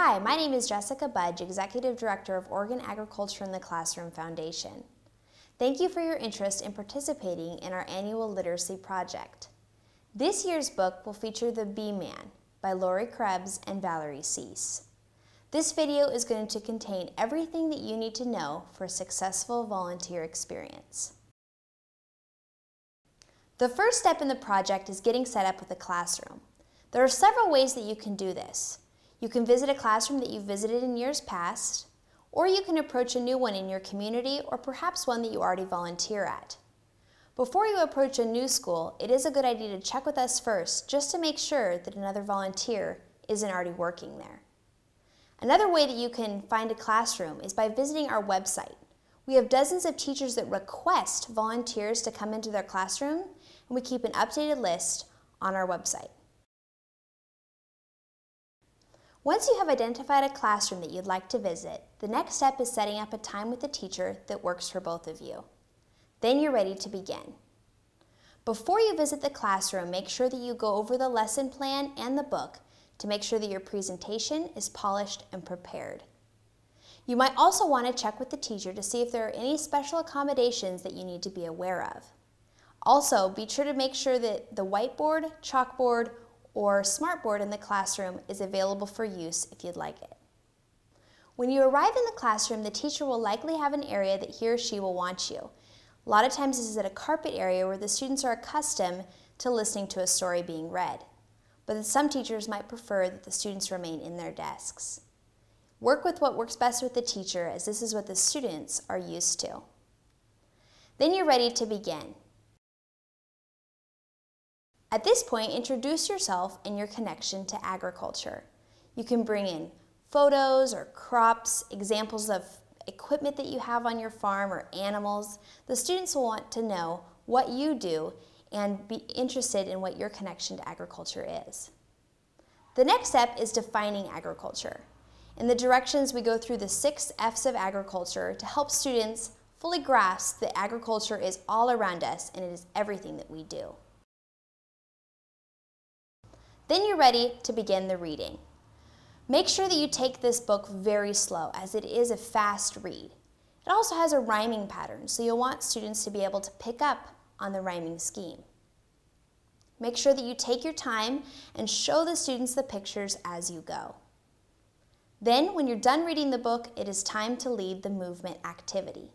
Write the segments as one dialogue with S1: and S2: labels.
S1: Hi, my name is Jessica Budge, Executive Director of Oregon Agriculture in the Classroom Foundation. Thank you for your interest in participating in our annual literacy project. This year's book will feature The Bee Man by Lori Krebs and Valerie Cease. This video is going to contain everything that you need to know for a successful volunteer experience. The first step in the project is getting set up with a classroom. There are several ways that you can do this. You can visit a classroom that you've visited in years past, or you can approach a new one in your community or perhaps one that you already volunteer at. Before you approach a new school, it is a good idea to check with us first just to make sure that another volunteer isn't already working there. Another way that you can find a classroom is by visiting our website. We have dozens of teachers that request volunteers to come into their classroom, and we keep an updated list on our website. Once you have identified a classroom that you'd like to visit, the next step is setting up a time with the teacher that works for both of you. Then you're ready to begin. Before you visit the classroom, make sure that you go over the lesson plan and the book to make sure that your presentation is polished and prepared. You might also want to check with the teacher to see if there are any special accommodations that you need to be aware of. Also, be sure to make sure that the whiteboard, chalkboard, or smartboard in the classroom is available for use if you'd like it. When you arrive in the classroom, the teacher will likely have an area that he or she will want you. A lot of times this is at a carpet area where the students are accustomed to listening to a story being read. But some teachers might prefer that the students remain in their desks. Work with what works best with the teacher, as this is what the students are used to. Then you're ready to begin. At this point, introduce yourself and your connection to agriculture. You can bring in photos or crops, examples of equipment that you have on your farm or animals. The students will want to know what you do and be interested in what your connection to agriculture is. The next step is defining agriculture. In the directions, we go through the 6 F's of agriculture to help students fully grasp that agriculture is all around us and it is everything that we do. Then you're ready to begin the reading. Make sure that you take this book very slow, as it is a fast read. It also has a rhyming pattern, so you'll want students to be able to pick up on the rhyming scheme. Make sure that you take your time and show the students the pictures as you go. Then, when you're done reading the book, it is time to lead the movement activity.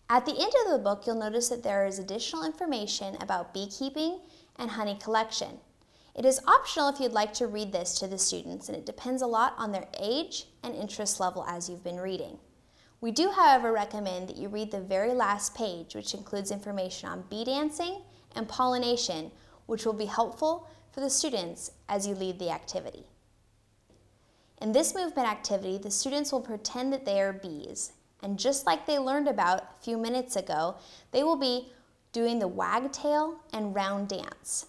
S1: At the end of the book, you'll notice that there is additional information about beekeeping and honey collection. It is optional if you'd like to read this to the students, and it depends a lot on their age and interest level as you've been reading. We do, however, recommend that you read the very last page, which includes information on bee dancing and pollination, which will be helpful for the students as you lead the activity. In this movement activity, the students will pretend that they are bees, and just like they learned about a few minutes ago, they will be doing the wagtail and round dance.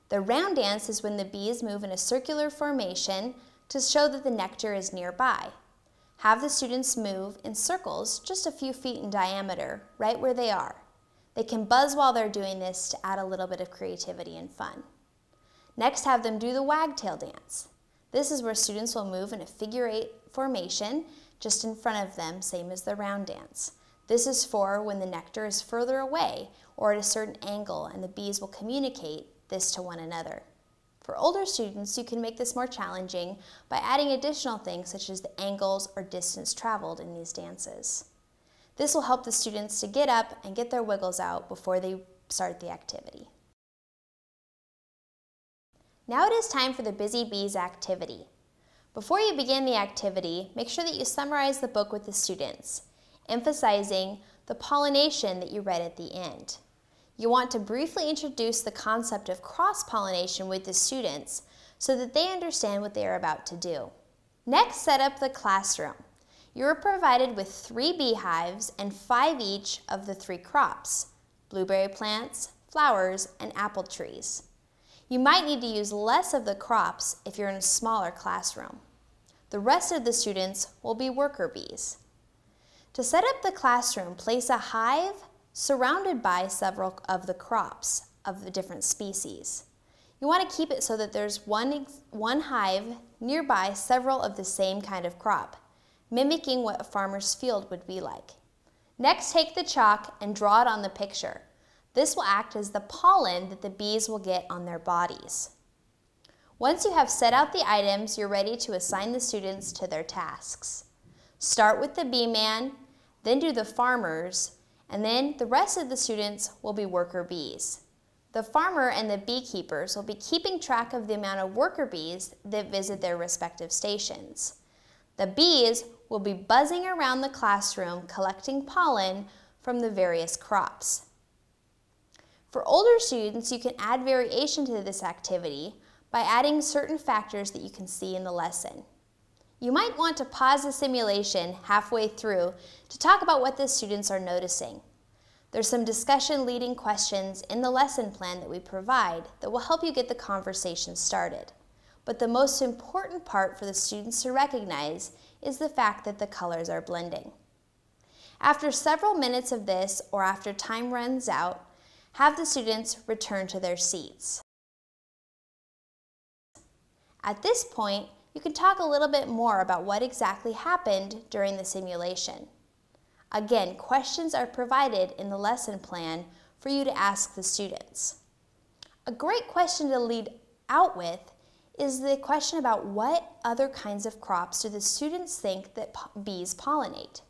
S1: The round dance is when the bees move in a circular formation to show that the nectar is nearby. Have the students move in circles just a few feet in diameter, right where they are. They can buzz while they're doing this to add a little bit of creativity and fun. Next, have them do the wagtail dance. This is where students will move in a figure-8 formation just in front of them, same as the round dance. This is for when the nectar is further away or at a certain angle, and the bees will communicate this to one another. For older students, you can make this more challenging by adding additional things such as the angles or distance traveled in these dances. This will help the students to get up and get their wiggles out before they start the activity. Now it is time for the Busy Bees activity. Before you begin the activity, make sure that you summarize the book with the students, emphasizing the pollination that you read at the end. You want to briefly introduce the concept of cross-pollination with the students so that they understand what they are about to do. Next, set up the classroom. You are provided with 3 beehives and 5 each of the 3 crops: blueberry plants, flowers, and apple trees. You might need to use less of the crops if you're in a smaller classroom. The rest of the students will be worker bees. To set up the classroom, place a hive surrounded by several of the crops of the different species. You want to keep it so that there's one hive nearby several of the same kind of crop, mimicking what a farmer's field would be like. Next, take the chalk and draw it on the picture. This will act as the pollen that the bees will get on their bodies. Once you have set out the items, you're ready to assign the students to their tasks. Start with the bee man, then do the farmers, and then the rest of the students will be worker bees. The farmer and the beekeepers will be keeping track of the amount of worker bees that visit their respective stations. The bees will be buzzing around the classroom collecting pollen from the various crops. For older students, you can add variation to this activity by adding certain factors that you can see in the lesson. You might want to pause the simulation halfway through to talk about what the students are noticing. There's some discussion leading questions in the lesson plan that we provide that will help you get the conversation started. But the most important part for the students to recognize is the fact that the colors are blending. After several minutes of this, or after time runs out, have the students return to their seats. At this point, you can talk a little bit more about what exactly happened during the simulation. Again, questions are provided in the lesson plan for you to ask the students. A great question to lead out with is the question about what other kinds of crops do the students think that bees pollinate.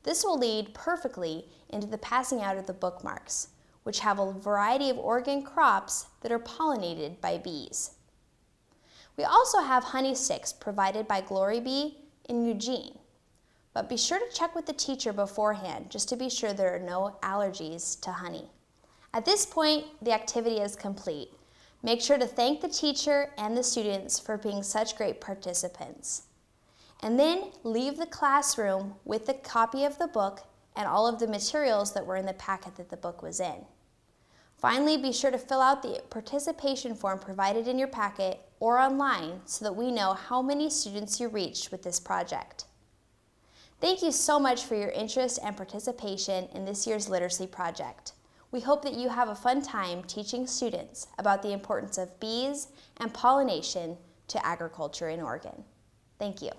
S1: This will lead perfectly into the passing out of the bookmarks, which have a variety of Oregon crops that are pollinated by bees. We also have honey sticks provided by Glory Bee in Eugene, but be sure to check with the teacher beforehand just to be sure there are no allergies to honey. At this point, the activity is complete. Make sure to thank the teacher and the students for being such great participants. And then leave the classroom with a copy of the book and all of the materials that were in the packet that the book was in. Finally, be sure to fill out the participation form provided in your packet or online so that we know how many students you reached with this project. Thank you so much for your interest and participation in this year's literacy project. We hope that you have a fun time teaching students about the importance of bees and pollination to agriculture in Oregon. Thank you.